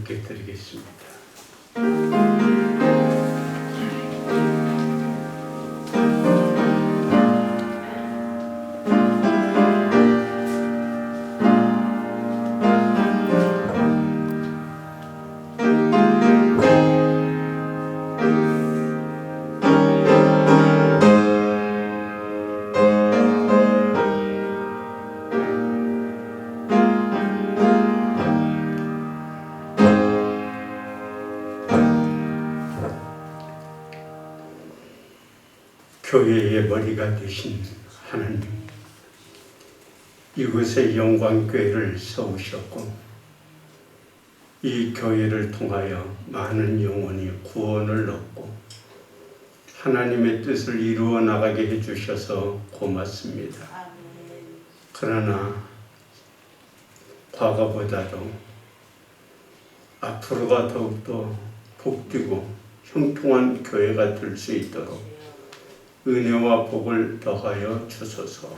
하나님께 드리겠습니다. 교회의 머리가 되신 하나님, 이곳에 영광교회를 세우셨고 이 교회를 통하여 많은 영혼이 구원을 얻고 하나님의 뜻을 이루어 나가게 해주셔서 고맙습니다. 그러나 과거보다도 앞으로가 더욱더 복되고 형통한 교회가 될 수 있도록 은혜와 복을 더하여 주소서.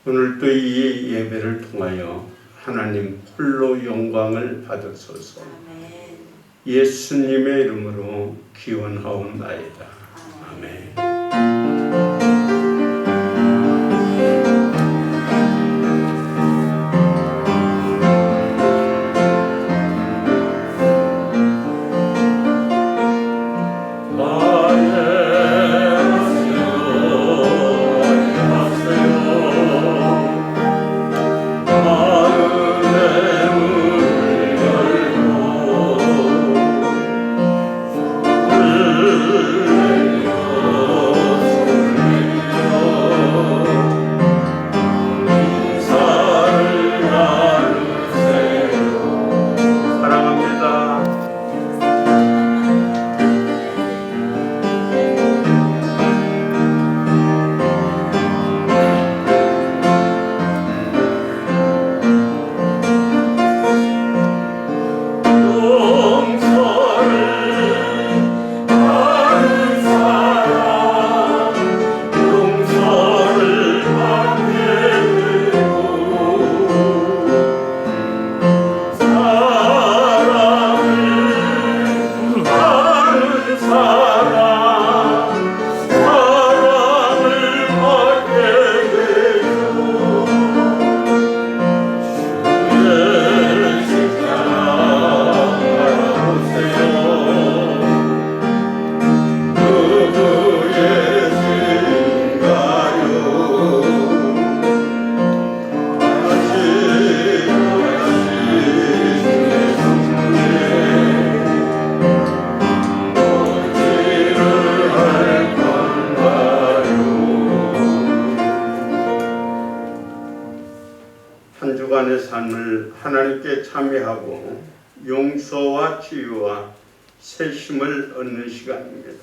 오늘도 이 예배를 통하여 하나님 홀로 영광을 받으소서. 예수님의 이름으로 기원하옵나이다. 아멘. 한 주간의 삶을 하나님께 참여하고 용서와 치유와 새 힘을 얻는 시간입니다.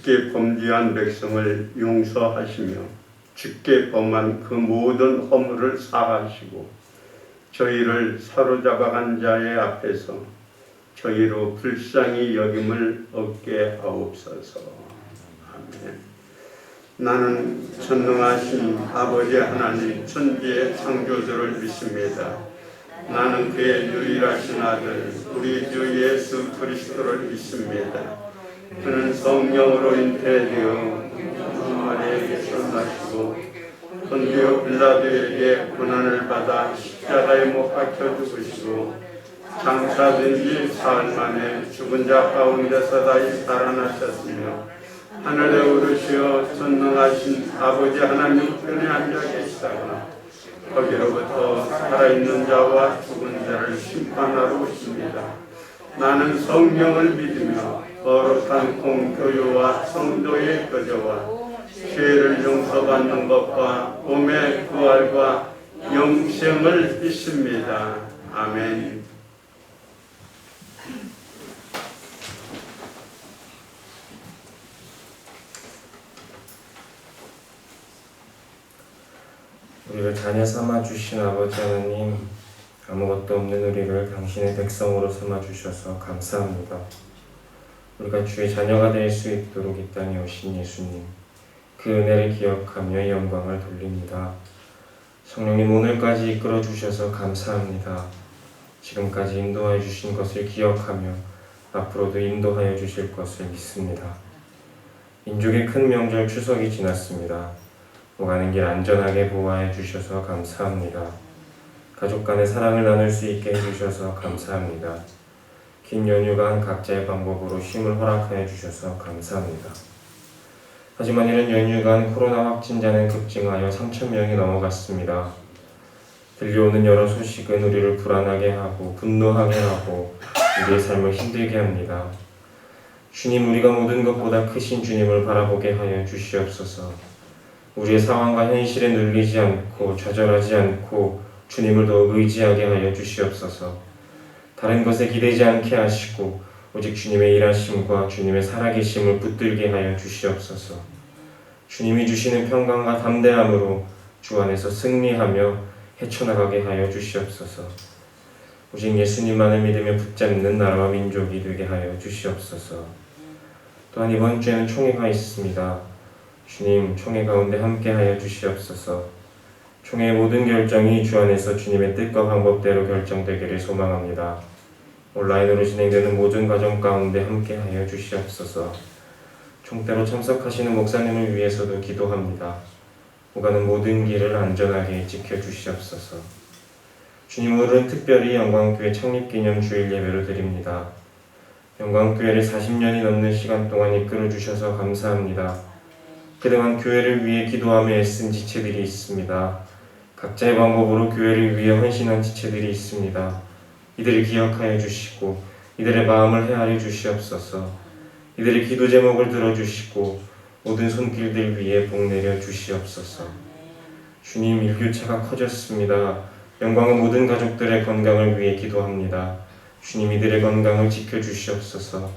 쉽게 범죄한 백성을 용서하시며 쉽게 범한 그 모든 허물을 사하시고 저희를 사로잡아간 자의 앞에서 저희로 불쌍히 여김을 얻게 하옵소서. 아멘. 나는 전능하신 아버지 하나님 천지의 창조주를 믿습니다. 나는 그의 유일하신 아들 우리 주 예수 그리스도를 믿습니다. 그는 성령으로 잉태되어 마리아에게서 나시고 본디오 빌라도에게 고난을 받아 십자가에 못 박혀 죽으시고 장사된 지 사흘 만에 죽은 자 가운데서 다시 살아나셨으며 하늘에 오르시어 전능하신 아버지 하나님 편에 앉아 계시다가 거기로부터 살아있는 자와 죽은 자를 심판하러 오십니다. 나는 성령을 믿으며 거룩한 공교회와 성도의 교제와 죄를 용서받는 것과 몸의 부활과 영생을 믿습니다. 아멘. 우리를 자녀 삼아 주신 아버지 하나님, 아무것도 없는 우리를 당신의 백성으로 삼아 주셔서 감사합니다. 우리가 주의 자녀가 될 수 있도록 이 땅에 오신 예수님, 그 은혜를 기억하며 영광을 돌립니다. 성령님, 오늘까지 이끌어 주셔서 감사합니다. 지금까지 인도하여 주신 것을 기억하며 앞으로도 인도하여 주실 것을 믿습니다. 민족의 큰 명절 추석이 지났습니다. 오가는 길 안전하게 보호하여 주셔서 감사합니다. 가족 간의 사랑을 나눌 수 있게 해주셔서 감사합니다. 긴 연휴간 각자의 방법으로 쉼을 허락하여 주셔서 감사합니다. 하지만 이런 연휴간 코로나 확진자는 급증하여 3,000명이 넘어갔습니다. 들려오는 여러 소식은 우리를 불안하게 하고 분노하게 하고 우리의 삶을 힘들게 합니다. 주님, 우리가 모든 것보다 크신 주님을 바라보게 하여 주시옵소서. 우리의 상황과 현실에 눌리지 않고 좌절하지 않고 주님을 더욱 의지하게 하여 주시옵소서. 다른 것에 기대지 않게 하시고 오직 주님의 일하심과 주님의 살아계심을 붙들게 하여 주시옵소서. 주님이 주시는 평강과 담대함으로 주 안에서 승리하며 헤쳐나가게 하여 주시옵소서. 오직 예수님만을 믿으며 붙잡는 나라와 민족이 되게 하여 주시옵소서. 또한 이번 주에는 총회가 있습니다. 주님, 총회 가운데 함께하여 주시옵소서. 총회의 모든 결정이 주 안에서 주님의 뜻과 방법대로 결정되기를 소망합니다. 온라인으로 진행되는 모든 과정 가운데 함께하여 주시옵소서. 총대로 참석하시는 목사님을 위해서도 기도합니다. 오가는 모든 길을 안전하게 지켜주시옵소서. 주님, 오늘은 특별히 영광교회 창립기념 주일 예배로 드립니다. 영광교회를 40년이 넘는 시간 동안 이끌어주셔서 감사합니다. 그동안 교회를 위해 기도하며 애쓴 지체들이 있습니다. 각자의 방법으로 교회를 위해 헌신한 지체들이 있습니다. 이들을 기억하여 주시고 이들의 마음을 헤아려 주시옵소서. 이들의 기도 제목을 들어주시고 모든 손길들 위에 복 내려 주시옵소서. 주님, 일교차가 커졌습니다. 영광은 모든 가족들의 건강을 위해 기도합니다. 주님, 이들의 건강을 지켜주시옵소서.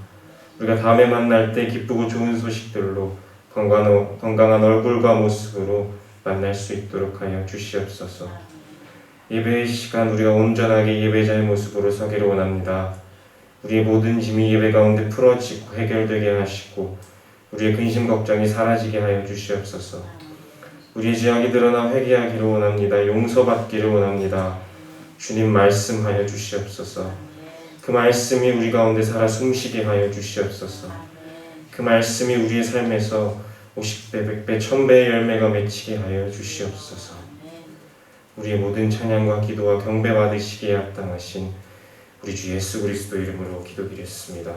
우리가 다음에 만날 때 기쁘고 좋은 소식들로 건강한 얼굴과 모습으로 만날 수 있도록 하여 주시옵소서. 예배의 시간 우리가 온전하게 예배자의 모습으로 서기를 원합니다. 우리의 모든 짐이 예배 가운데 풀어지고 해결되게 하시고 우리의 근심 걱정이 사라지게 하여 주시옵소서. 우리의 죄악이 드러나 회개하기를 원합니다. 용서받기를 원합니다. 주님, 말씀하여 주시옵소서. 그 말씀이 우리 가운데 살아 숨쉬게 하여 주시옵소서. 그 말씀이 우리의 삶에서 50배, 100배, 1000배의 열매가 맺히게 하여 주시옵소서. 우리의 모든 찬양과 기도와 경배 받으시기에 합당하신 우리 주 예수 그리스도 이름으로 기도드렸습니다.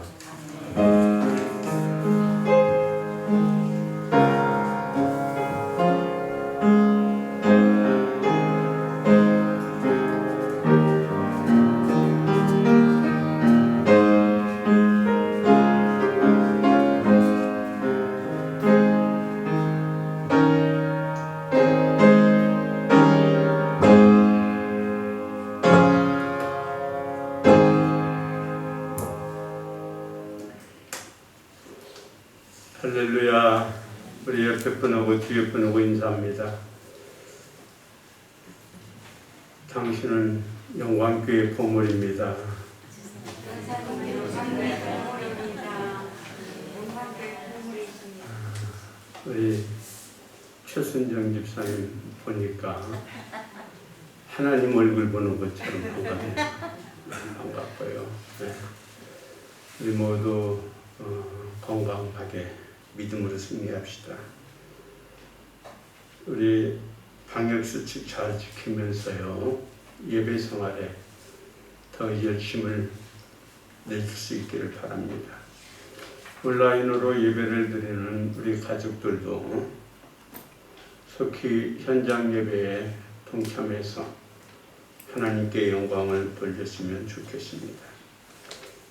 할렐루야. 우리 옆에 분하고 뒤에 분하고 인사합니다. 당신은 영광교회 보물입니다. 우리 최순정 집사님 보니까 하나님 얼굴 보는 것처럼 반갑고요. 네. 우리 모두 건강하게 믿음으로 승리합시다. 우리 방역수칙 잘 지키면서요, 예배 생활에 더 열심을 내줄 수 있기를 바랍니다. 온라인으로 예배를 드리는 우리 가족들도 속히 현장 예배에 동참해서 하나님께 영광을 돌렸으면 좋겠습니다.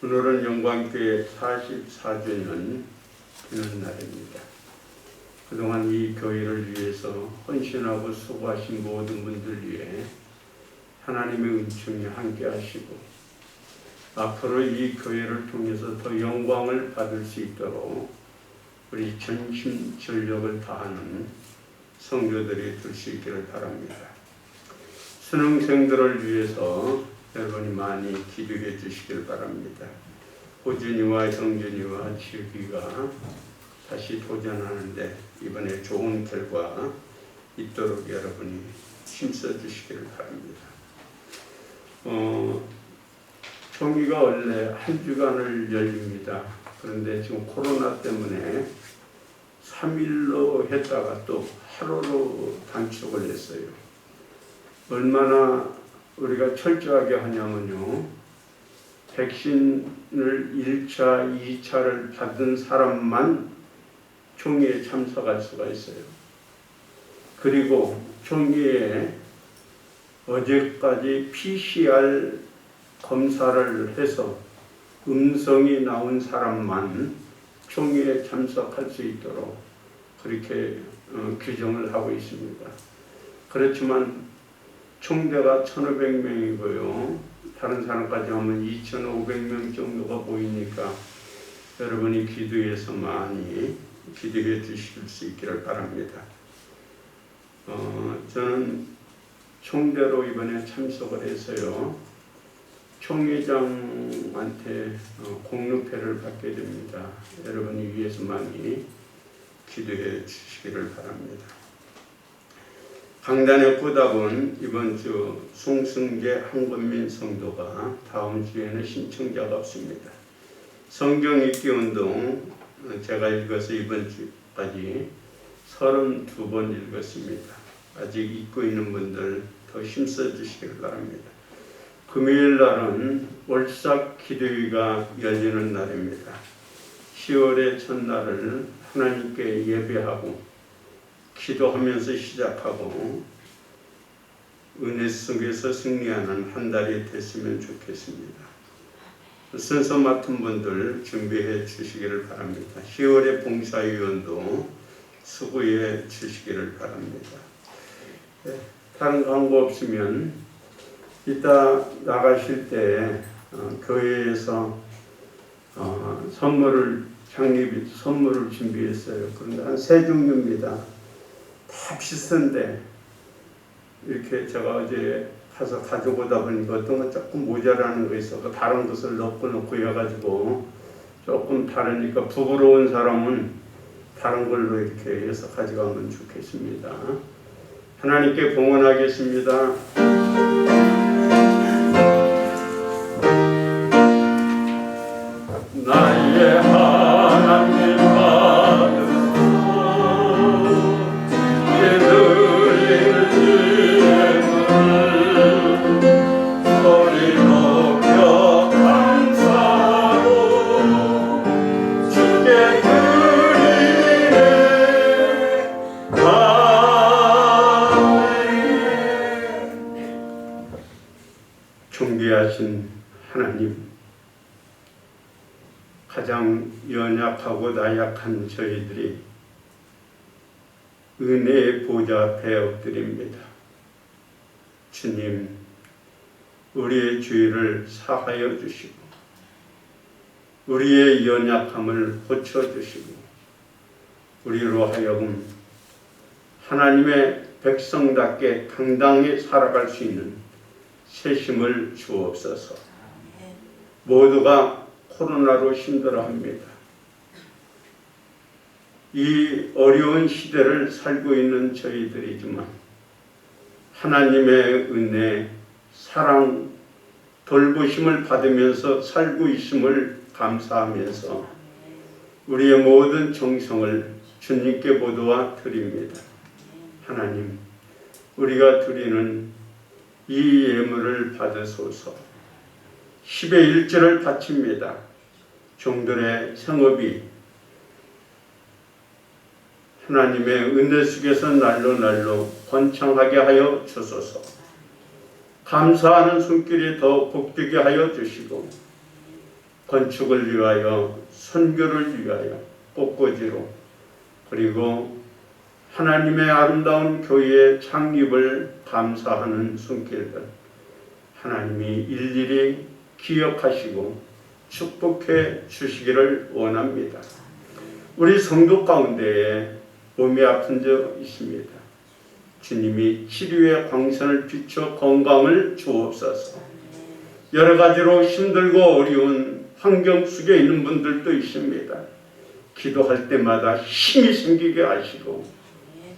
오늘은 영광교회 44주년 되는 날입니다. 그동안 이 교회를 위해서 헌신하고 수고하신 모든 분들 위해 하나님의 은총이 함께 하시고 앞으로 이 교회를 통해서 더 영광을 받을 수 있도록 우리 전심전력을 다하는 성도들이 될 수 있기를 바랍니다. 수능생들을 위해서 여러분이 많이 기도해 주시길 바랍니다. 호준이와 정준이와 지우기가 다시 도전하는데 이번에 좋은 결과 있도록 여러분이 힘써 주시기를 바랍니다. 총회가 원래 한 주간을 열립니다. 그런데 지금 코로나 때문에 3일로 했다가 또 하루로 단축을 했어요. 얼마나 우리가 철저하게 하냐면요, 백신을 1차, 2차를 받은 사람만 총회에 참석할 수가 있어요. 그리고 총회에 어제까지 PCR 검사를 해서 음성이 나온 사람만 총회에 참석할 수 있도록 그렇게 규정을 하고 있습니다. 그렇지만 총대가 1,500명이고요. 다른 사람까지 하면 2,500명 정도가 보이니까 여러분이 기도해서 많이 기도해 주실 수 있기를 바랍니다. 저는 총대로 이번에 참석을 해서요. 총회장한테 공로패를 받게 됩니다. 여러분이 위해서 많이 기도해 주시기를 바랍니다. 강단의 보답은 이번 주 송승계 한권민 성도가 다음 주에는 신청자가 없습니다. 성경 읽기 운동 제가 읽어서 이번 주까지 32번 읽었습니다. 아직 읽고 있는 분들 더 힘써 주시길 바랍니다. 금요일 날은 월삭 기도회가 열리는 날입니다. 10월의 첫날을 하나님께 예배하고 기도하면서 시작하고 은혜 속에서 승리하는 한 달이 됐으면 좋겠습니다. 순서 맡은 분들 준비해 주시기를 바랍니다. 10월의 봉사위원도 수고해 주시기를 바랍니다. 다른 광고 없으면 이따 나가실 때 교회에서 선물을 준비했어요. 그런데 한 3종류입니다. 다 비싼데 이렇게 제가 어제 가서 가져오다 보니까 어떤 건 조금 모자라는 거 있어서 다른 것을 넣고 해가지고 조금 다르니까 부끄러운 사람은 다른 걸로 이렇게 해서 가져가면 좋겠습니다. 하나님께 봉헌하겠습니다. 나의 하나님 아들 소리 높여 감사로 주께 드리네. 존귀하신 하나님, 가장 연약하고 나약한 저희들이 은혜의 보좌 앞에 엎드립니다. 주님, 우리의 죄를 사하여 주시고 우리의 연약함을 고쳐주시고 우리로 하여금 하나님의 백성답게 당당히 살아갈 수 있는 세심을 주옵소서. 모두가 코로나로 힘들어합니다. 이 어려운 시대를 살고 있는 저희들이지만 하나님의 은혜, 사랑, 돌보심을 받으면서 살고 있음을 감사하면서 우리의 모든 정성을 주님께 보도와 드립니다. 하나님, 우리가 드리는 이 예물을 받으소서. 10의 1조를 바칩니다. 종들의 생업이 하나님의 은혜 속에서 날로 번창하게 하여 주소서. 감사하는 손길이 더 복되게 하여 주시고 건축을 위하여, 선교를 위하여 꽃꽂이로, 그리고 하나님의 아름다운 교회의 창립을 감사하는 손길들 하나님이 일일이 기억하시고 축복해 주시기를 원합니다. 우리 성도 가운데에 몸이 아픈 적 있습니다. 주님이 치료의 광선을 비춰 건강을 주옵소서. 여러 가지로 힘들고 어려운 환경 속에 있는 분들도 있습니다. 기도할 때마다 힘이 생기게 하시고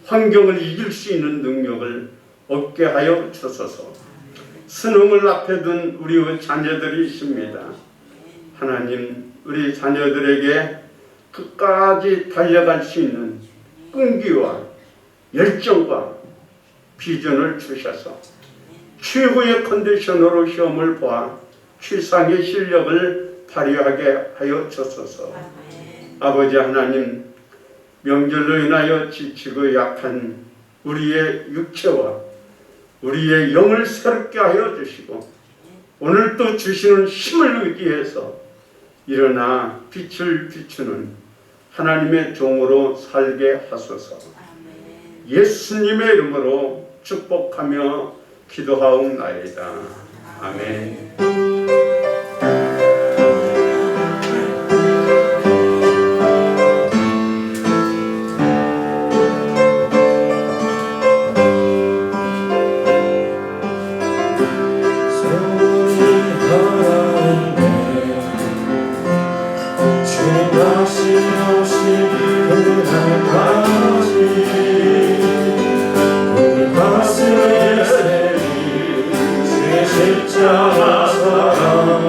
환경을 이길 수 있는 능력을 얻게 하여 주소서. 수능을 앞에 둔 우리 자녀들이 있습니다. 하나님, 우리 자녀들에게 끝까지 달려갈 수 있는 끈기와 열정과 비전을 주셔서 최고의 컨디션으로 시험을 보아 최상의 실력을 발휘하게 하여 주소서. 아버지 하나님, 명절로 인하여 지치고 약한 우리의 육체와 우리의 영을 새롭게 하여 주시고 오늘 또 주시는 힘을 의지해서 일어나 빛을 비추는 하나님의 종으로 살게 하소서. 예수님의 이름으로 축복하며 기도하옵나이다. 아멘. 십자가 사랑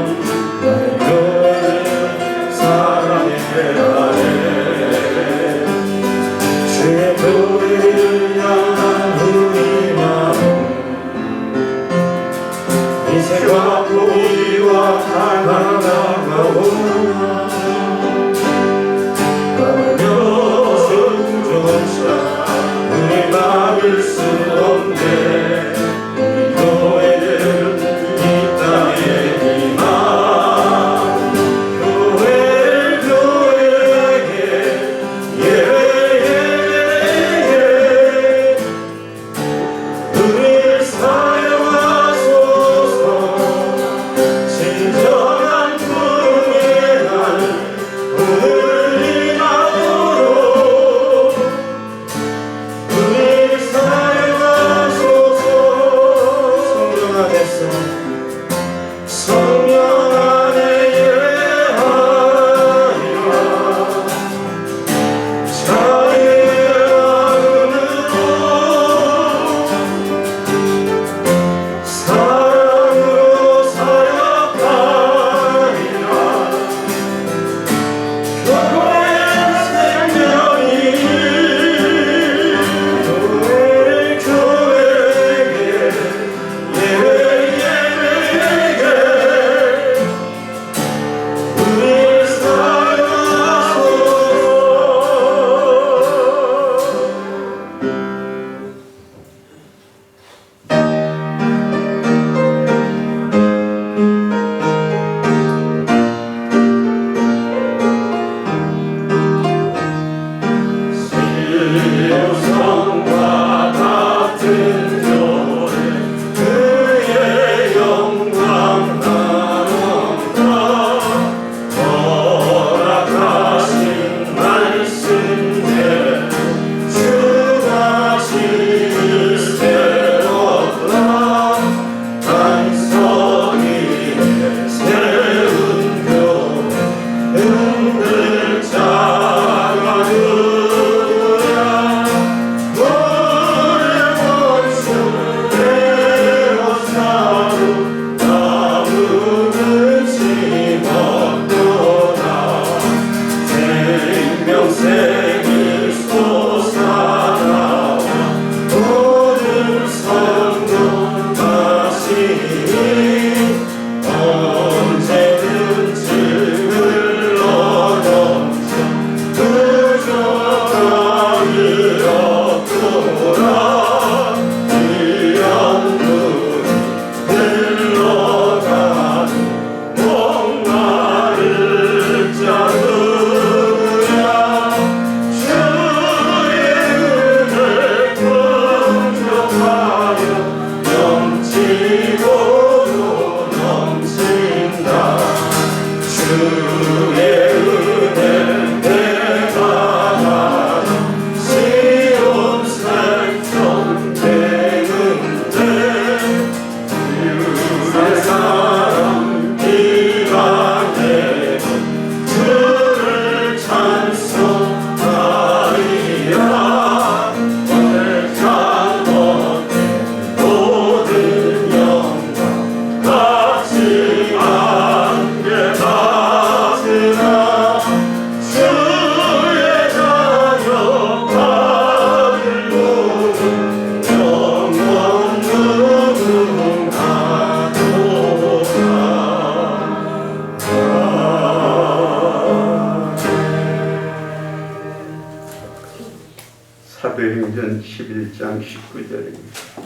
사도행전 11장 19절입니다.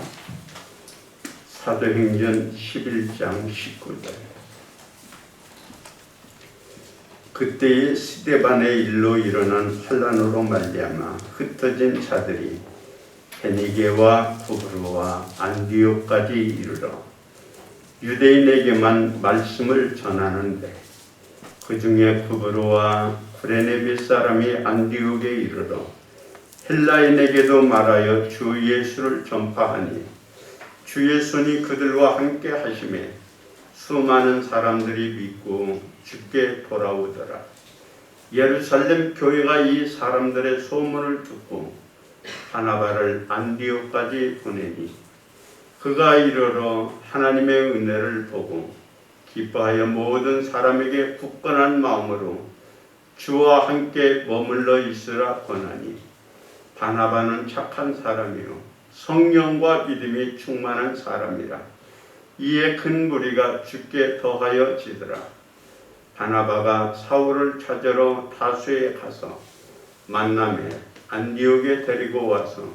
사도행전 11장 19절. 그때의 스데반의 일로 일어난 환란으로 말미암아 흩어진 자들이 베니게와 구브로와 안디옥까지 이르러 유대인에게만 말씀을 전하는데 그 중에 구브로와 구레네비 사람이 안디옥에 이르러 헬라인에게도 말하여 주 예수를 전파하니 주의 손이 그들과 함께 하심에 수많은 사람들이 믿고 주께 돌아오더라. 예루살렘 교회가 이 사람들의 소문을 듣고 바나바를 안디옥까지 보내니 그가 이르러 하나님의 은혜를 보고 기뻐하여 모든 사람에게 굳건한 마음으로 주와 함께 머물러 있으라 권하니 바나바는 착한 사람이요 성령과 믿음이 충만한 사람이라. 이에 큰 무리가 주께 더하여 지더라. 바나바가 사울을 찾으러 다수에 가서 만남에 안디옥에 데리고 와서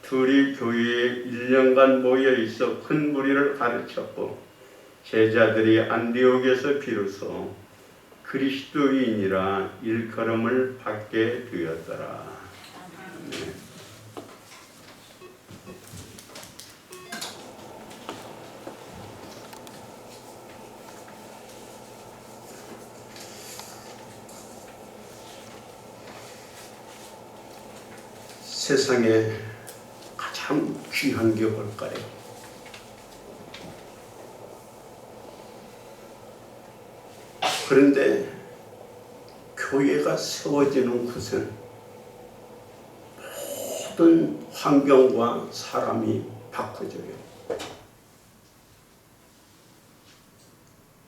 둘이 교회에 1년간 모여 있어 큰 무리를 가르쳤고 제자들이 안디옥에서 비로소 그리스도인이라 일컬음을 받게 되었더라. 세상에 가장 귀한 게 뭘까요? 그런데 교회가 세워지는 곳은 모든 환경과 사람이 바꿔져요.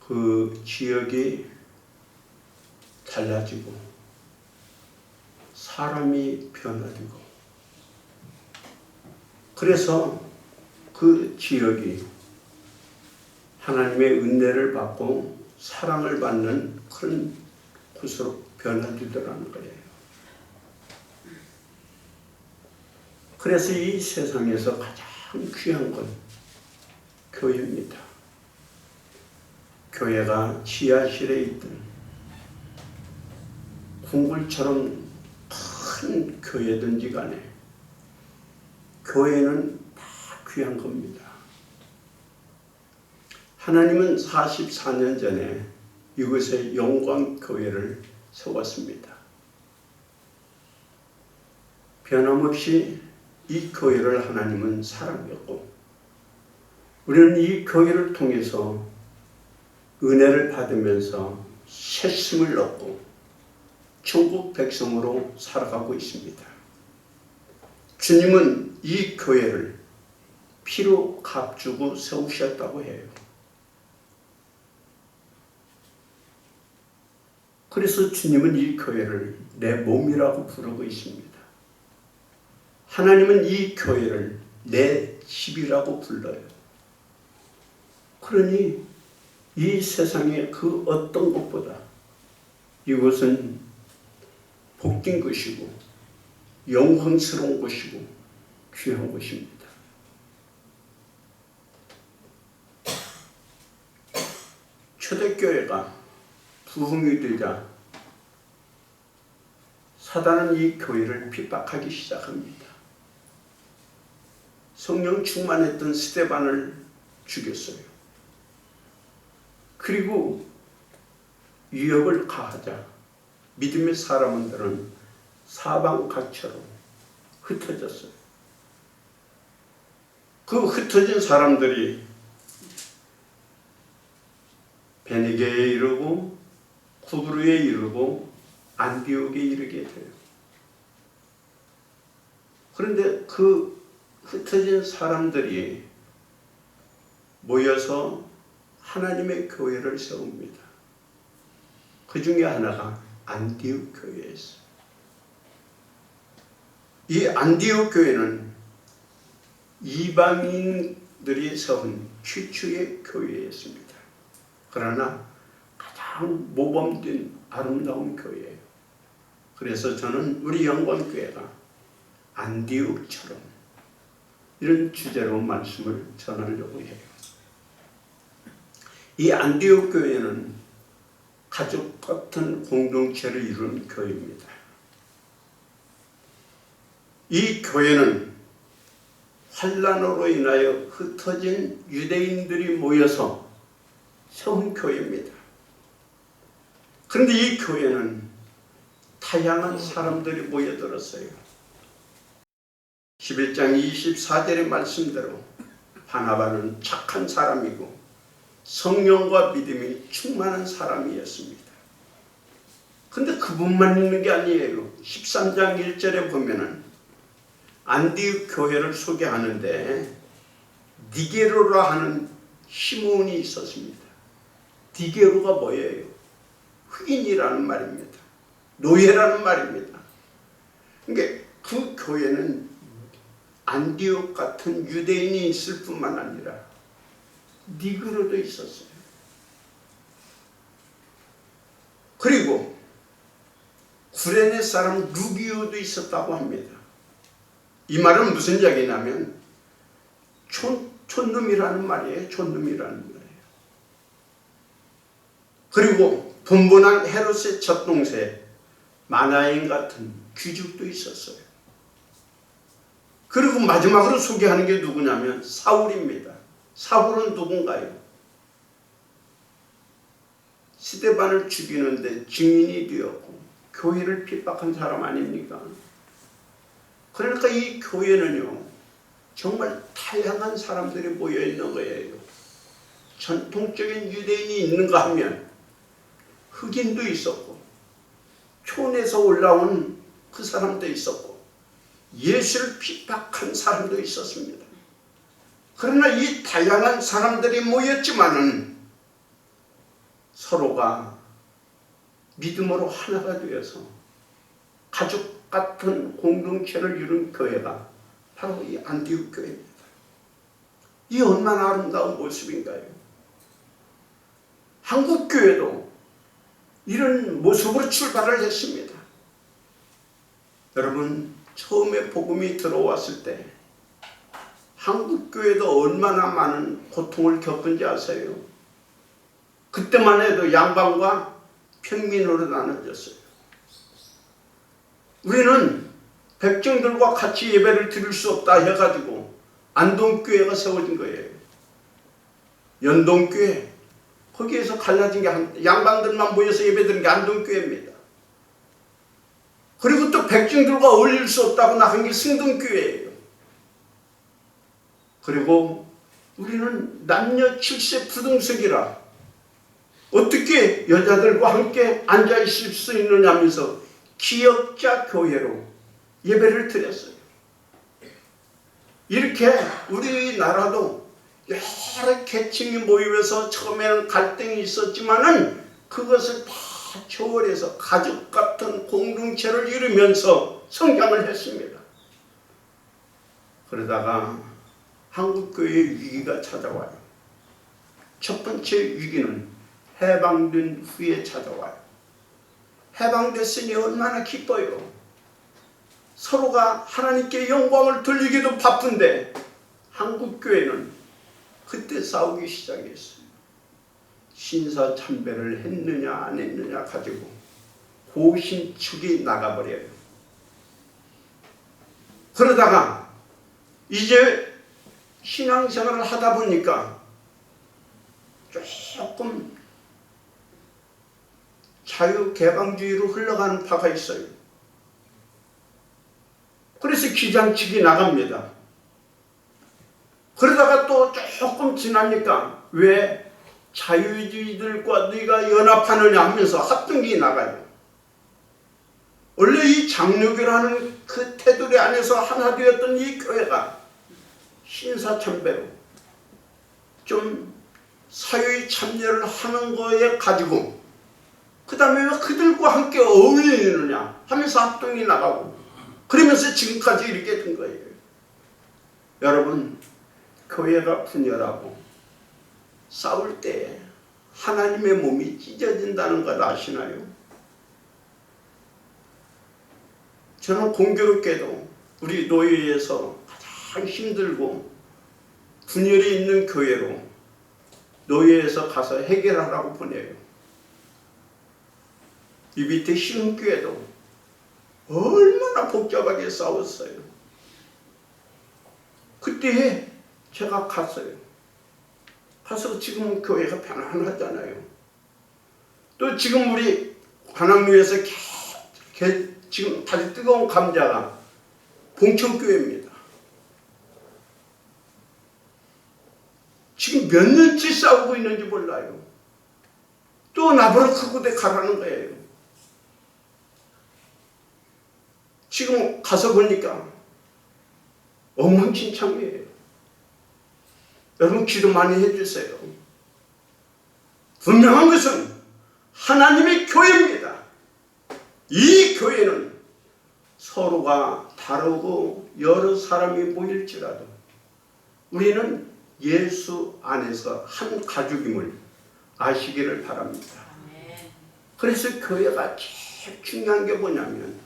그 지역이 달라지고 사람이 변화되고 그래서 그 지역이 하나님의 은혜를 받고 사랑을 받는 그런 곳으로 변화되더라는 거예요. 그래서 이 세상에서 가장 귀한 건 교회입니다. 교회가 지하실에 있든 궁굴처럼 큰 교회든지 간에 교회는 다 귀한 겁니다. 하나님은 44년 전에 이곳에 영광교회를 세웠습니다. 변함없이 이 교회를 하나님은 사랑했고 우리는 이 교회를 통해서 은혜를 받으면서 새심을 얻고 천국 백성으로 살아가고 있습니다. 주님은 이 교회를 피로 값주고 세우셨다고 해요. 그래서 주님은 이 교회를 내 몸이라고 부르고 있습니다. 하나님은 이 교회를 내 집이라고 불러요. 그러니 이 세상의 그 어떤 것보다 이곳은 복된 것이고 영광스러운 것이고 귀한 것입니다. 초대교회가 부흥이 되자 사단은 이 교회를 핍박하기 시작합니다. 성령 충만했던 스데반을 죽였어요. 그리고 위협을 가하자 믿음의 사람들은 사방각처로 흩어졌어요. 그 흩어진 사람들이 베니게에 이르고 쿠브르에 이르고 안디옥에 이르게 돼요. 그런데 그 흩어진 사람들이 모여서 하나님의 교회를 세웁니다. 그 중에 하나가 안디옥 교회였어요. 이 안디옥 교회는 이방인들이 세운 최초의 교회였습니다. 그러나 가장 모범된 아름다운 교회예요. 그래서 저는 우리 영광교회가 안디옥처럼 이런 주제로 말씀을 전하려고 해요. 이 안디옥 교회는 가족 같은 공동체를 이룬 교회입니다. 이 교회는 환란으로 인하여 흩어진 유대인들이 모여서 세운 교회입니다. 그런데 이 교회는 다양한 사람들이 모여들었어요. 11장 24절의 말씀대로 바나바는 착한 사람이고 성령과 믿음이 충만한 사람이었습니다. 근데 그분만 있는 게 아니에요. 13장 1절에 보면은 안디옥 교회를 소개하는데 니게로라 하는 시몬이 있었습니다. 니게로가 뭐예요? 흑인이라는 말입니다. 노예라는 말입니다. 그러니까 그 교회는 안디옥 같은 유대인이 있을 뿐만 아니라 니그로도 있었어요. 그리고 구레네 사람 루기오도 있었다고 합니다. 이 말은 무슨 이야기냐면 촌놈이라는 말이에요. 촌놈이라는 말이에요. 그리고 분분한 헤롯의 젖동생 마나인 같은 귀족도 있었어요. 그리고 마지막으로 소개하는 게 누구냐면 사울입니다. 사울은 누군가요? 스데반을 죽이는데 증인이 되었고 교회를 핍박한 사람 아닙니까? 그러니까 이 교회는요 정말 다양한 사람들이 모여 있는 거예요. 전통적인 유대인이 있는가 하면 흑인도 있었고 촌에서 올라온 그 사람도 있었고 예수를 핍박한 사람도 있었습니다. 그러나 이 다양한 사람들이 모였지만은 서로가 믿음으로 하나가 되어서 가족 같은 공동체를 이룬 교회가 바로 이 안디옥 교회입니다. 이 얼마나 아름다운 모습인가요? 한국 교회도 이런 모습으로 출발을 했습니다. 여러분, 처음에 복음이 들어왔을 때 한국 교회도 얼마나 많은 고통을 겪은지 아세요? 그때만 해도 양반과 평민으로 나눠졌어요. 우리는 백정들과 같이 예배를 드릴 수 없다 해가지고 안동교회가 세워진 거예요. 연동교회, 거기에서 갈라진 게 양반들만 모여서 예배 드리는 게 안동교회입니다. 그리고 또 백정들과 어울릴 수 없다고 나간 게 승동교회예요. 그리고 우리는 남녀 7세 부등석이라 어떻게 여자들과 함께 앉아있을 수 있느냐 하면서 기역자 교회로 예배를 드렸어요. 이렇게 우리나라도 여러 계층이 모이면서 처음에는 갈등이 있었지만은 그것을 다 초월해서 가족 같은 공동체를 이루면서 성장을 했습니다. 그러다가 한국교회의 위기가 찾아와요. 첫 번째 위기는 해방된 후에 찾아와요. 해방됐으니 얼마나 기뻐요. 서로가 하나님께 영광을 돌리기도 바쁜데 한국교회는 그때 싸우기 시작했어요. 신사참배를 했느냐 안 했느냐 가지고 고신축이 나가버려요. 그러다가 이제 신앙생활을 하다 보니까 조금 자유개방주의로 흘러가는 바가 있어요. 그래서 기장치기 나갑니다. 그러다가 또 조금 지나니까 왜 자유주의들과 네가 연합하느냐 하면서 합동이 나가요. 원래 이 장로교라는 그 테두리 안에서 하나 되었던 이 교회가 신사참배로 좀 사회에 참여를 하는 거에 가지고 그 다음에 왜 그들과 함께 어울리느냐 하면서 합동이 나가고 그러면서 지금까지 이렇게 된 거예요. 여러분, 교회가 분열하고 싸울 때 하나님의 몸이 찢어진다는 걸 아시나요? 저는 공교롭게도 우리 노예에서 가장 힘들고 분열이 있는 교회로 노예에서 가서 해결하라고 보내요. 이 밑에 시흥교회도 얼마나 복잡하게 싸웠어요. 그때 제가 갔어요. 가서 지금 교회가 편안하잖아요. 또 지금 우리 관악루에서 지금 아주 뜨거운 감자가 봉천교회입니다. 지금 몇 년째 싸우고 있는지 몰라요. 또 나보러 그 곳에 가라는 거예요. 지금 가서 보니까 엉망진창이에요. 여러분 기도 많이 해주세요. 분명한 것은 하나님의 교회입니다. 이 교회는 서로가 다르고 여러 사람이 모일지라도 우리는 예수 안에서 한 가족임을 아시기를 바랍니다. 그래서 교회가 제일 중요한 게 뭐냐면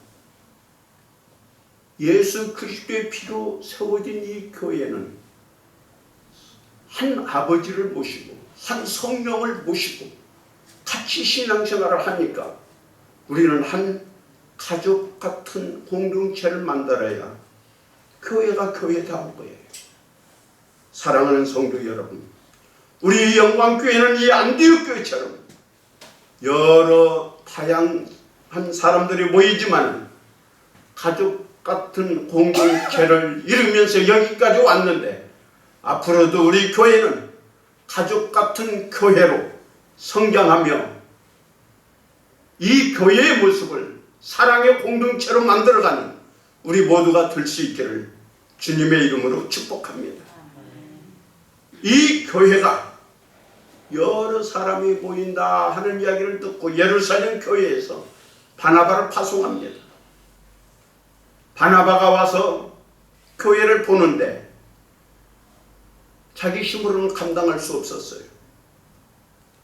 예수 그리스도의 피로 세워진 이 교회는 한 아버지를 모시고 한 성령을 모시고 같이 신앙생활을 하니까 우리는 한 가족 같은 공동체를 만들어야 교회가 교회다운 거예요. 사랑하는 성도 여러분, 우리 영광교회는 이 안디옥 교회처럼 여러 다양한 사람들이 모이지만 가족 같은 공동체를 이루면서 여기까지 왔는데 앞으로도 우리 교회는 가족 같은 교회로 성장하며 이 교회의 모습을 사랑의 공동체로 만들어가는 우리 모두가 될 수 있기를 주님의 이름으로 축복합니다. 이 교회가 여러 사람이 모인다 하는 이야기를 듣고 예루살렘 교회에서 바나바를 파송합니다. 바나바가 와서 교회를 보는데 자기 힘으로는 감당할 수 없었어요.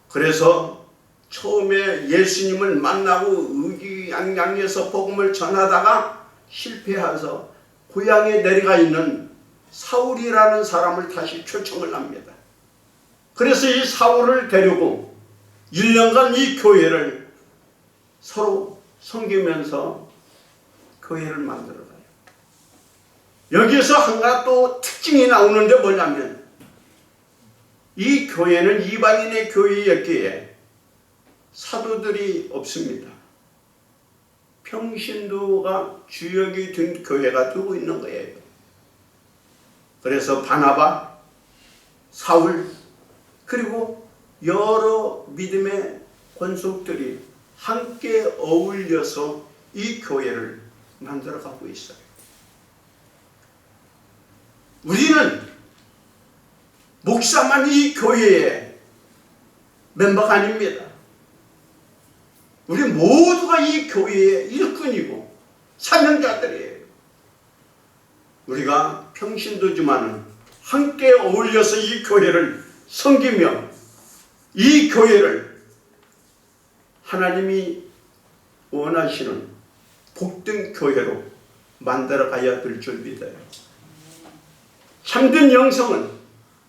그래서 처음에 예수님을 만나고 의기양양해서 복음을 전하다가 실패해서 고향에 내려가 있는 사울이라는 사람을 다시 초청을 합니다. 그래서 이 사울을 데리고 1년간 이 교회를 서로 섬기면서 교회를 만들어가요. 여기에서 하나 또 특징이 나오는데 뭐냐면 이 교회는 이방인의 교회였기에 사도들이 없습니다. 평신도가 주역이 된 교회가 되고 있는 거예요. 그래서 바나바, 사울, 그리고 여러 믿음의 권속들이 함께 어울려서 이 교회를 만들어가고 있어요. 우리는 목사만 이 교회의 멤버가 아닙니다. 우리 모두가 이 교회의 일꾼이고 사명자들이에요. 우리가 평신도지만은 함께 어울려서 이 교회를 섬기며 이 교회를 하나님이 원하시는 복된 교회로 만들어가야 될 줄 믿어요. 참된 영성은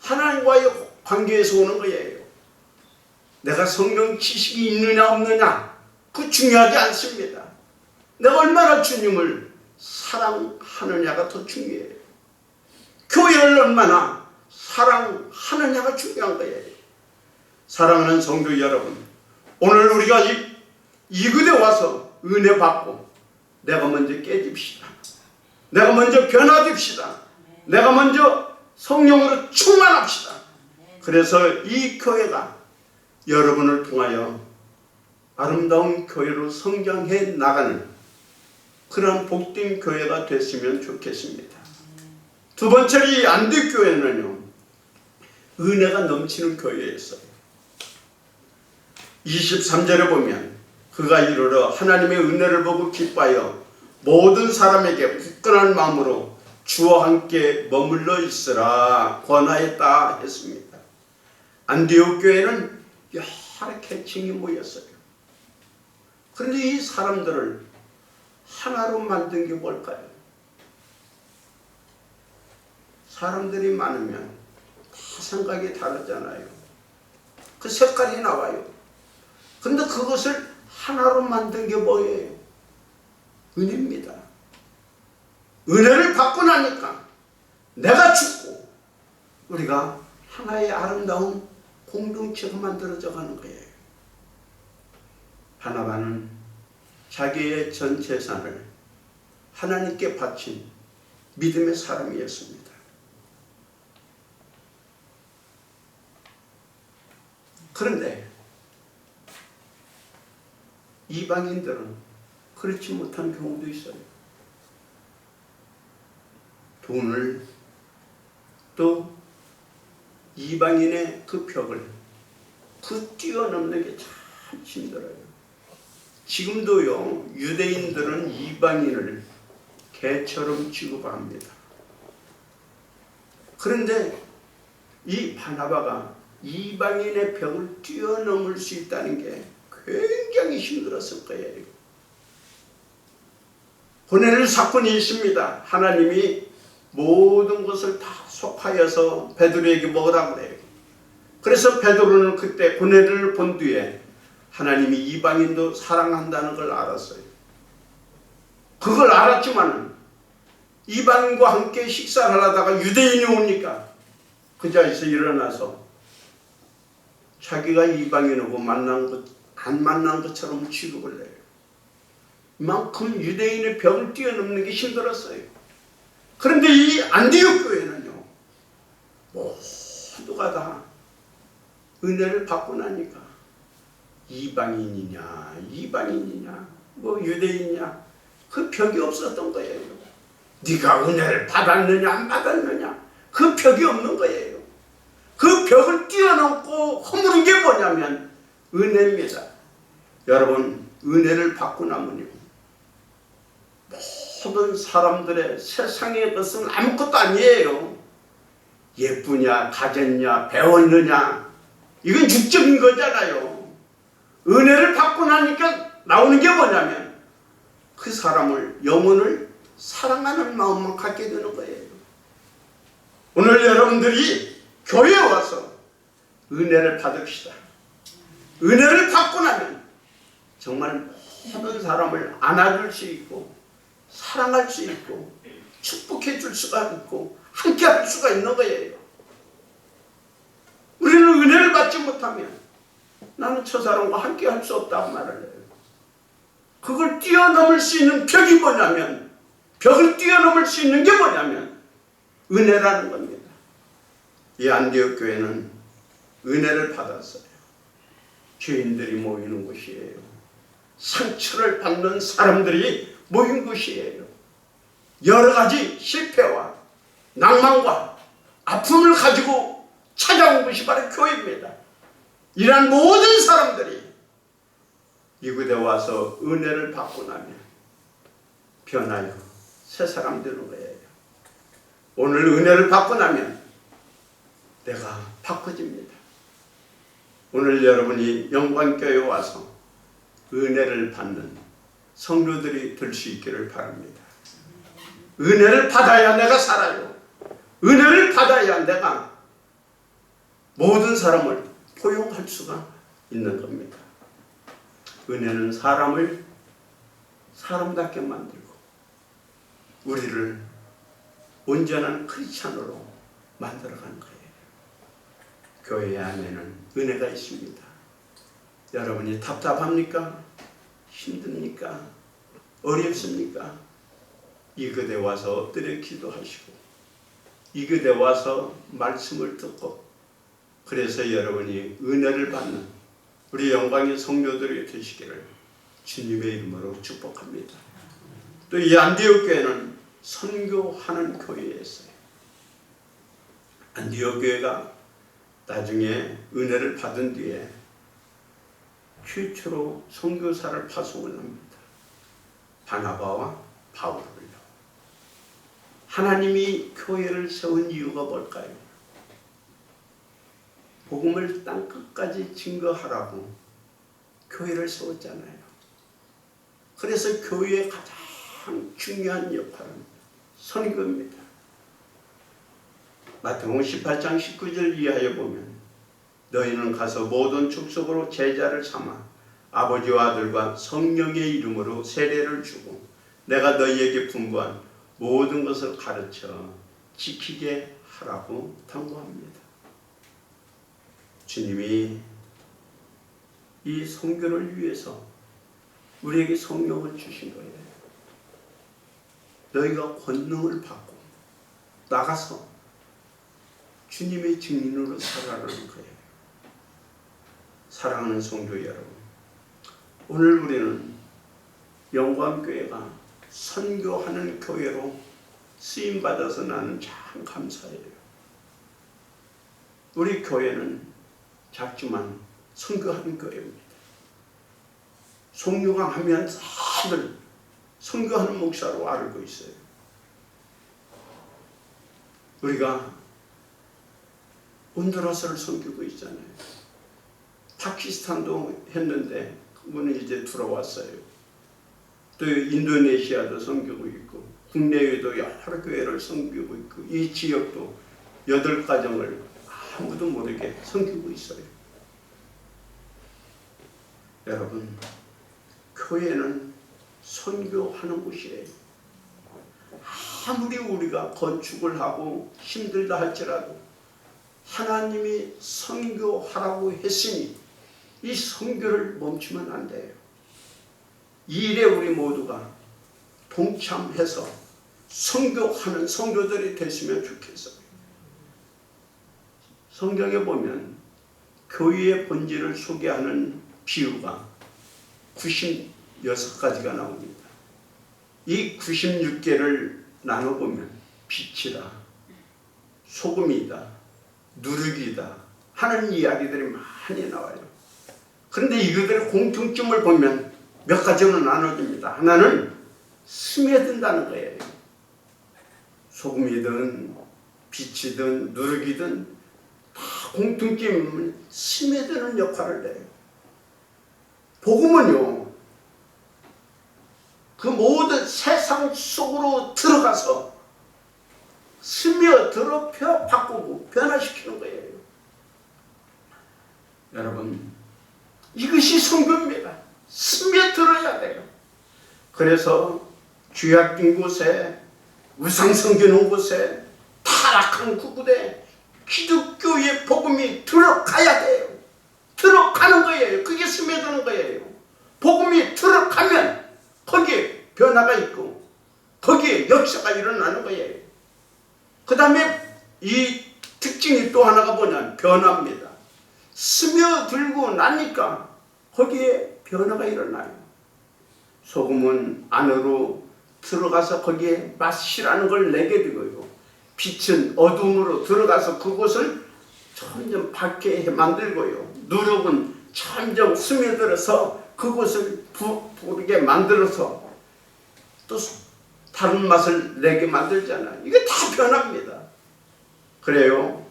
하나님과의 관계에서 오는 거예요. 내가 성경 지식이 있느냐 없느냐 그거 중요하지 않습니다. 내가 얼마나 주님을 사랑하느냐가 더 중요해요. 교회를 얼마나 사랑하느냐가 중요한 거예요. 사랑하는 성도 여러분, 오늘 우리가 이 이곳에 와서 은혜 받고 내가 먼저 깨집시다. 내가 먼저 변화됩시다. 내가 먼저 성령으로 충만합시다. 그래서 이 교회가 여러분을 통하여 아름다운 교회로 성장해 나가는 그런 복된 교회가 됐으면 좋겠습니다. 두 번째로 이 안디교회는요, 은혜가 넘치는 교회였어요. 23절에 보면 그가 이르러 하나님의 은혜를 보고 기뻐하여 모든 사람에게 굳건한 마음으로 주와 함께 머물러 있으라 권하였다 했습니다. 안디옥 교회는 여러 계층이 모였어요. 그런데 이 사람들을 하나로 만든 게 뭘까요? 사람들이 많으면 다 생각이 다르잖아요. 그 색깔이 나와요. 근데 그것을 하나로 만든 게 뭐예요? 은혜입니다. 은혜를 받고 나니까 내가 죽고 우리가 하나의 아름다운 공동체가 만들어져 가는 거예요. 바나바는 자기의 전 재산을 하나님께 바친 믿음의 사람이었습니다. 그런데 이방인들은 그렇지 못한 경우도 있어요. 돈을 또 이방인의 그 벽을 뛰어넘는 게 참 힘들어요. 지금도요, 유대인들은 이방인을 개처럼 취급합니다. 그런데 이 바나바가 이방인의 벽을 뛰어넘을 수 있다는 게 굉장히 힘들었을 거예요. 고뇌를 사건이 있습니다. 하나님이 모든 것을 다 속하여서 베드로에게 먹으라고 그래요. 그래서 베드로는 그때 고뇌를 본 뒤에 하나님이 이방인도 사랑한다는 걸 알았어요. 그걸 알았지만 이방인과 함께 식사를 하다가 유대인이 오니까 그 자리에서 일어나서 자기가 이방인하고 안 만난 것처럼 취급을 해요. 이만큼 유대인의 벽을 뛰어넘는 게 힘들었어요. 그런데 이 안디옥 교회는요, 모두가 다 은혜를 받고 나니까 이방인이냐 뭐 유대인이냐 그 벽이 없었던 거예요. 네가 은혜를 받았느냐 안 받았느냐 그 벽이 없는 거예요. 그 벽을 뛰어넘고 허무는 게 뭐냐면 은혜입니다. 여러분, 은혜를 받고 나면요, 모든 사람들의 세상의 것은 아무것도 아니에요. 예쁘냐 가졌냐 배웠느냐 이건 육적인 거잖아요. 은혜를 받고 나니까 나오는 게 뭐냐면 그 사람을, 영혼을 사랑하는 마음만 갖게 되는 거예요. 오늘 여러분들이 교회에 와서 은혜를 받읍시다. 은혜를 받고 나면 정말 모든 사람을 안아줄 수 있고 사랑할 수 있고 축복해 줄 수가 있고 함께 할 수가 있는 거예요. 우리는 은혜를 받지 못하면 나는 저 사람과 함께 할 수 없다고 말을 해요. 그걸 뛰어넘을 수 있는 벽이 뭐냐면, 벽을 뛰어넘을 수 있는 게 뭐냐면 은혜라는 겁니다. 이 안디옥 교회는 은혜를 받았어요. 죄인들이 모이는 곳이에요. 상처를 받는 사람들이 모인 곳이에요. 여러 가지 실패와 낭만과 아픔을 가지고 찾아온 것이 바로 교회입니다. 이러한 모든 사람들이 이곳에 와서 은혜를 받고 나면 변하여 새 사람 되는 거예요. 오늘 은혜를 받고 나면 내가 바꿔집니다. 오늘 여러분이 영광교회에 와서 은혜를 받는 성도들이 될 수 있기를 바랍니다. 은혜를 받아야 내가 살아요. 은혜를 받아야 내가 모든 사람을 포용할 수가 있는 겁니다. 은혜는 사람을 사람답게 만들고 우리를 온전한 크리스찬으로 만들어가는 거예요. 교회 안에는 은혜가 있습니다. 여러분이 답답합니까? 힘듭니까? 어렵습니까? 이곳에 와서 엎드려 기도하시고 이곳에 와서 말씀을 듣고 그래서 여러분이 은혜를 받는 우리 영광의 성도들이 되시기를 주님의 이름으로 축복합니다. 또 이 안디옥 교회는 선교하는 교회였어요. 안디옥 교회가 나중에 은혜를 받은 뒤에 최초로 선교사를 파송을 합니다. 바나바와 바울을요. 하나님이 교회를 세운 이유가 뭘까요? 복음을 땅끝까지 증거하라고 교회를 세웠잖아요. 그래서 교회의 가장 중요한 역할은 선교입니다. 마태복음 18장 19절 이하에 보면 너희는 가서 모든 족속으로 제자를 삼아 아버지와 아들과 성령의 이름으로 세례를 주고 내가 너희에게 분부한 모든 것을 가르쳐 지키게 하라고 당부합니다. 주님이 이 선교를 위해서 우리에게 성령을 주신 거예요. 너희가 권능을 받고 나가서 주님의 증인으로 살아가는 거예요. 사랑하는 성도 여러분, 오늘 우리는 영광교회가 선교하는 교회로 쓰임받아서 나는 참 감사해요. 우리 교회는 작지만 선교하는 교회입니다. 송유강 하면 다들 선교하는 목사로 알고 있어요. 우리가 온두라스를 섬기고 있잖아요. 파키스탄도 했는데 그분은 이제 들어왔어요. 또 인도네시아도 섬기고 있고 국내에도 여러 교회를 섬기고 있고 이 지역도 8가정을 아무도 모르게 섬기고 있어요. 여러분, 교회는 선교하는 곳이에요. 아무리 우리가 건축을 하고 힘들다 할지라도 하나님이 선교하라고 했으니 이 선교를 멈추면 안 돼요. 이 일에 우리 모두가 동참해서 선교하는 성도들이 됐으면 좋겠어요. 성경에 보면 교회의 본질을 소개하는 비유가 96가지가 나옵니다. 이 96개를 나눠보면 빛이다, 소금이다, 누룩이다 하는 이야기들이 많이 나와요. 그런데 이것들의 공통점을 보면 몇 가지로 나눠집니다. 하나는 스며든다는 거예요. 소금이든 빛이든 누룩이든 다 공통점은 스며드는 역할을 해요. 복음은요, 그 모든 세상 속으로 들어가서 스며들어 바꾸고 변화시키는 거예요. 여러분, 이것이 선교입니다. 스며들어야 돼요. 그래서 죄악된 곳에, 우상 섬기는 곳에, 타락한 구구대 기독교의 복음이 들어가야 돼요. 들어가는 거예요. 그게 스며드는 거예요. 복음이 들어가면 거기에 변화가 있고 거기에 역사가 일어나는 거예요. 그 다음에 이 특징이 또 하나가 뭐냐면 변화입니다. 스며들고 나니까 거기에 변화가 일어나요. 소금은 안으로 들어가서 거기에 맛이라는 걸 내게 되고요. 빛은 어둠으로 들어가서 그곳을 점점 밝게 만들고요. 누룩은 점점 스며들어서 그곳을 부르게 만들어서 또 다른 맛을 내게 만들잖아요. 이게 다 변합니다. 그래요.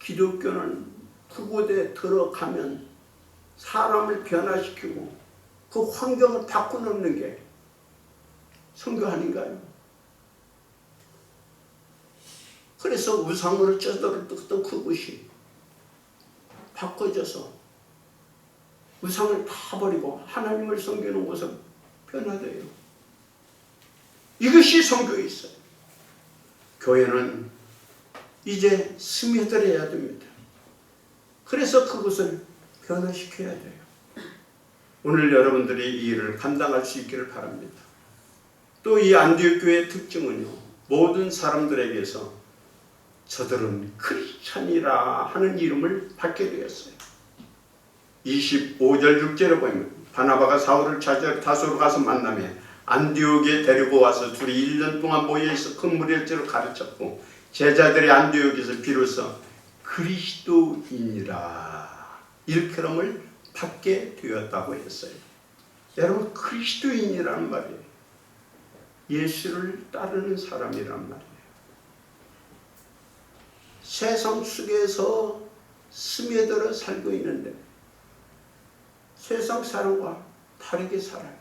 기독교는 그곳에 들어가면 사람을 변화시키고 그 환경을 바꿔놓는 게 선교 아닌가요? 그래서 우상으로 쪄들었던 그곳이 바꿔져서 우상을 다 버리고 하나님을 섬기는 곳은 변화돼요. 이것이 선교에 있어요. 교회는 이제 스며들어야 됩니다. 그래서 그것을 변화시켜야 돼요. 오늘 여러분들이 이 일을 감당할 수 있기를 바랍니다. 또 이 안디옥 교회의 특징은요, 모든 사람들에게서 저들은 크리스찬이라 하는 이름을 받게 되었어요. 25절 6절에 보면 바나바가 사울을 찾아 다소로 가서 만나며 안디옥에 데리고 와서 둘이 1년 동안 모여있어 큰 무리일제로 가르쳤고 제자들이 안디옥에서 비로소 그리스도인이라 일컬음을 받게 되었다고 했어요. 여러분, 그리스도인이라는 말이에요. 예수를 따르는 사람이란 말이에요. 세상 속에서 스며들어 살고 있는데 세상 사람과 다르게 살아요.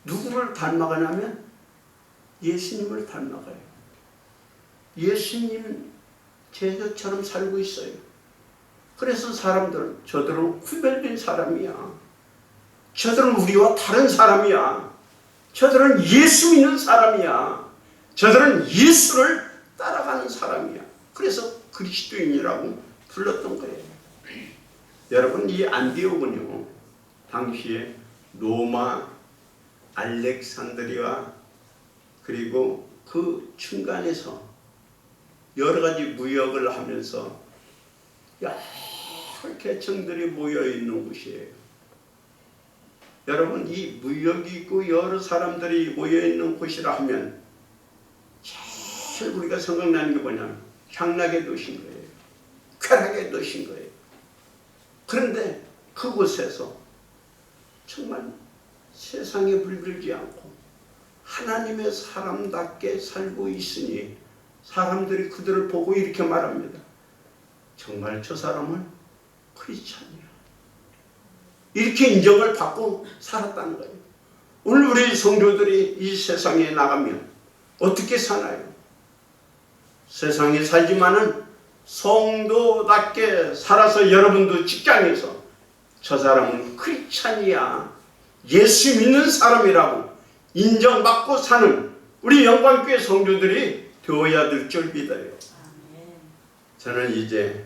누구를 닮아가냐면 예수님을 닮아가요. 예수님 제자처럼 살고 있어요. 그래서 사람들은 저들은 구별된 사람이야. 저들은 우리와 다른 사람이야. 저들은 예수 믿는 사람이야. 저들은 예수를 따라가는 사람이야. 그래서 그리스도인이라고 불렀던 거예요. 여러분, 이 안디옥은요, 당시에 로마, 알렉산드리아 그리고 그 중간에서 여러 가지 무역을 하면서 여러 계층들이 모여 있는 곳이에요. 여러분, 이 무역이 있고 여러 사람들이 모여 있는 곳이라 하면 제일 우리가 생각나는 게 뭐냐면 향락의 도시인 거예요. 쾌락의 도시인 거예요. 그런데 그곳에서 정말 세상에 물들지 않고 하나님의 사람답게 살고 있으니 사람들이 그들을 보고 이렇게 말합니다. 정말 저 사람은 크리스찬이야. 이렇게 인정을 받고 살았다는 거예요. 오늘 우리 성도들이 이 세상에 나가면 어떻게 사나요? 세상에 살지만은 성도답게 살아서 여러분도 직장에서 저 사람은 크리스찬이야, 예수 믿는 사람이라고 인정받고 사는 우리 영광교회 성도들이 되어야 될 줄 믿어요. 저는 이제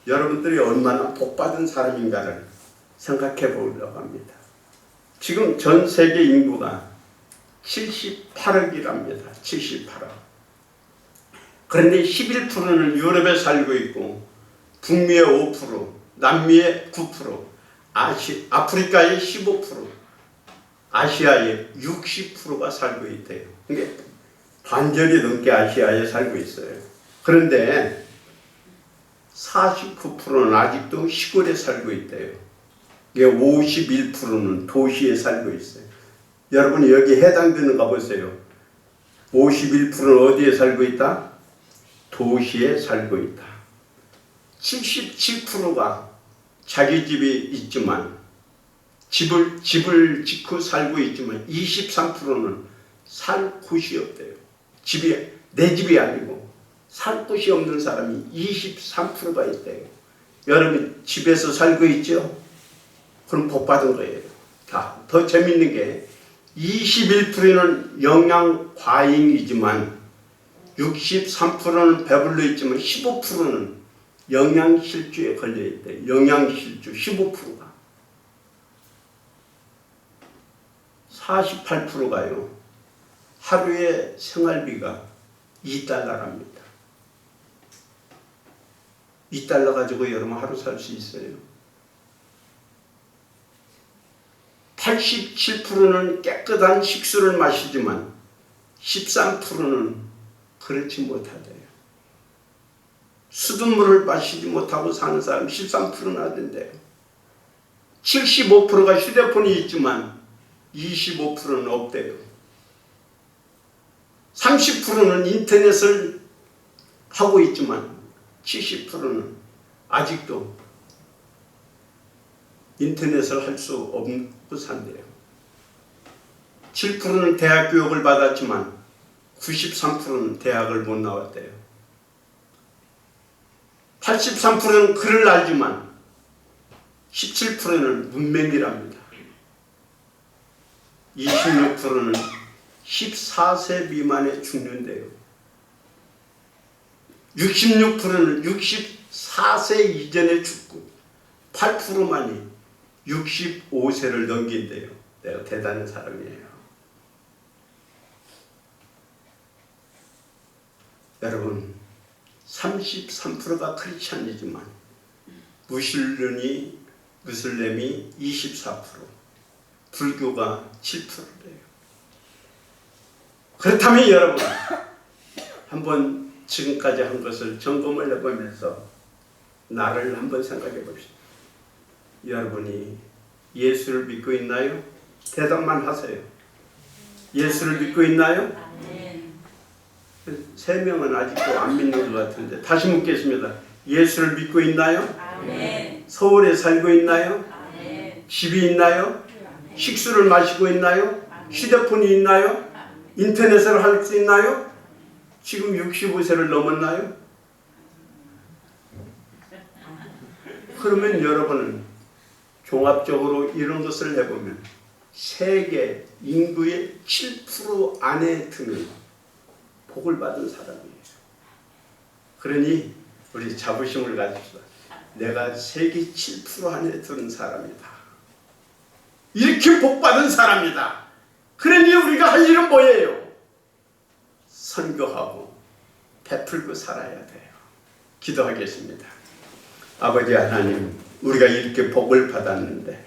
여러분들이 얼마나 복받은 사람인가를 생각해 보려고 합니다. 지금 전 세계 인구가 78억이랍니다. 78억. 그런데 11%는 유럽에 살고 있고 북미의 5%, 남미의 9%, 아프리카의 15%, 아시아의 60%가 살고 있대요. 그러니까 반절이 넘게 아시아에 살고 있어요. 그런데 49%는 아직도 시골에 살고 있대요. 51%는 도시에 살고 있어요. 여러분, 여기 해당되는가 보세요. 51%는 어디에 살고 있다? 도시에 살고 있다. 77%가 자기 집이 있지만 집을 짓고 살고 있지만 23%는 살 곳이 없대요. 내 집이 아니고 살 곳이 없는 사람이 23%가 있대요. 여러분, 집에서 살고 있죠? 그럼 복 받은 거예요. 더 재밌는 게 21%는 영양 과잉이지만 63%는 배불러 있지만 15%는 영양실조에 걸려 있대요. 영양실조 15%가. 48%가요. 하루의 생활비가 2달러랍니다. 2달러 가지고 여러분 하루 살 수 있어요. 87%는 깨끗한 식수를 마시지만 13%는 그렇지 못하대요. 수돗물을 마시지 못하고 사는 사람 13%나 된대요. 75%가 휴대폰이 있지만 25%는 없대요. 30%는 인터넷을 하고 있지만 70%는 아직도 인터넷을 할 수 없고 산대요. 7%는 대학 교육을 받았지만 93%는 대학을 못 나왔대요. 83%는 글을 알지만 17%는 문맹이랍니다. 26%는 14세 미만에 죽는데요. 66%는 64세 이전에 죽고 8%만이 65세를 넘긴대요. 내가 대단한 사람이에요. 여러분, 33%가 크리스찬이지만 무슬림이 24%, 불교가 7%래요. 그렇다면 여러분, 한번 지금까지 한 것을 점검을 해보면서 나를 한번 생각해 봅시다. 여러분이 예수를 믿고 있나요? 대답만 하세요. 예수를 믿고 있나요? 세 명은 아직도 안 믿는 것 같은데 다시 묻겠습니다. 예수를 믿고 있나요? 아멘. 서울에 살고 있나요? 아멘. 집이 있나요? 아멘. 식수를 마시고 있나요? 아멘. 휴대폰이 있나요? 아멘. 인터넷을 할 수 있나요? 지금 65세를 넘었나요? 그러면 여러분은 종합적으로 이런 것을 해보면 세계 인구의 7% 안에 드는 복을 받은 사람이에요. 그러니 우리 자부심을 가집시다. 내가 세계 7% 안에 드는 사람이다. 이렇게 복 받은 사람이다. 그러니 우리가 할 일은 뭐예요? 선교하고 베풀고 살아야 돼요. 기도하겠습니다. 아버지 하나님, 우리가 이렇게 복을 받았는데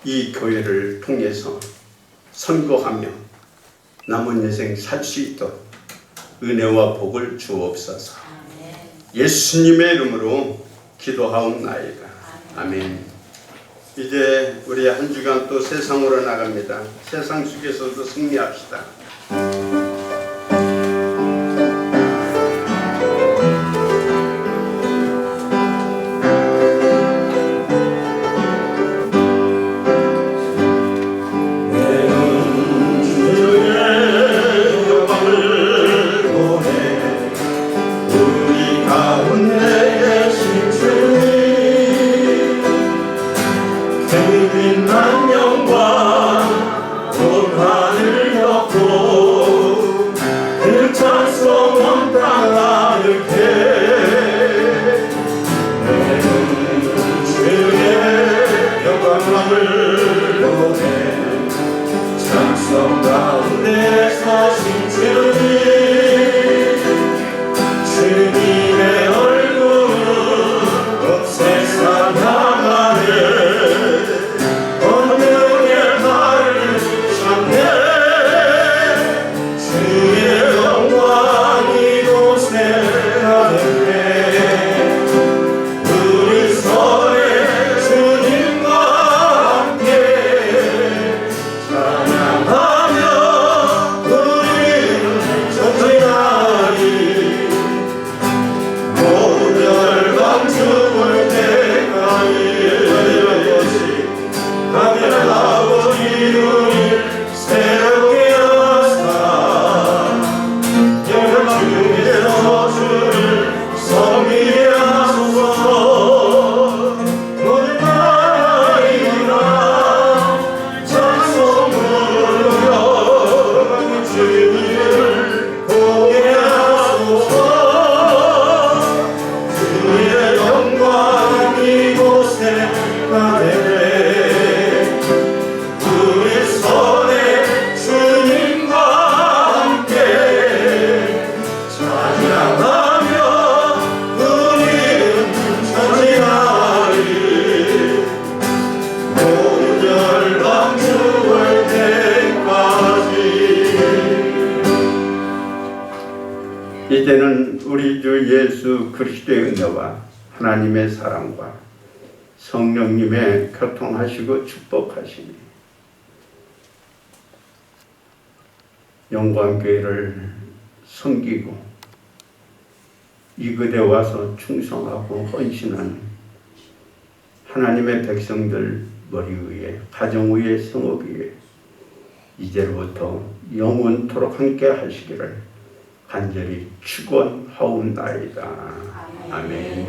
이 교회를 통해서 선교하며 남은 여생 살 수 있도록 은혜와 복을 주옵소서. 예수님의 이름으로 기도하옵나이다. 아멘. 이제 우리 한 주간 또 세상으로 나갑니다. 세상 속에서도 승리합시다. 이제는 우리 주 예수 그리스도의 은혜와 하나님의 사랑과 성령님의 교통하시고 축복하시니 영광교회를 섬기고 이곳에 와서 충성하고 헌신하는 하나님의 백성들 머리 위에, 가정 위에, 성업 위에 이제로부터 영원토록 함께 하시기를 간절히 축원하옵나이다. 아멘.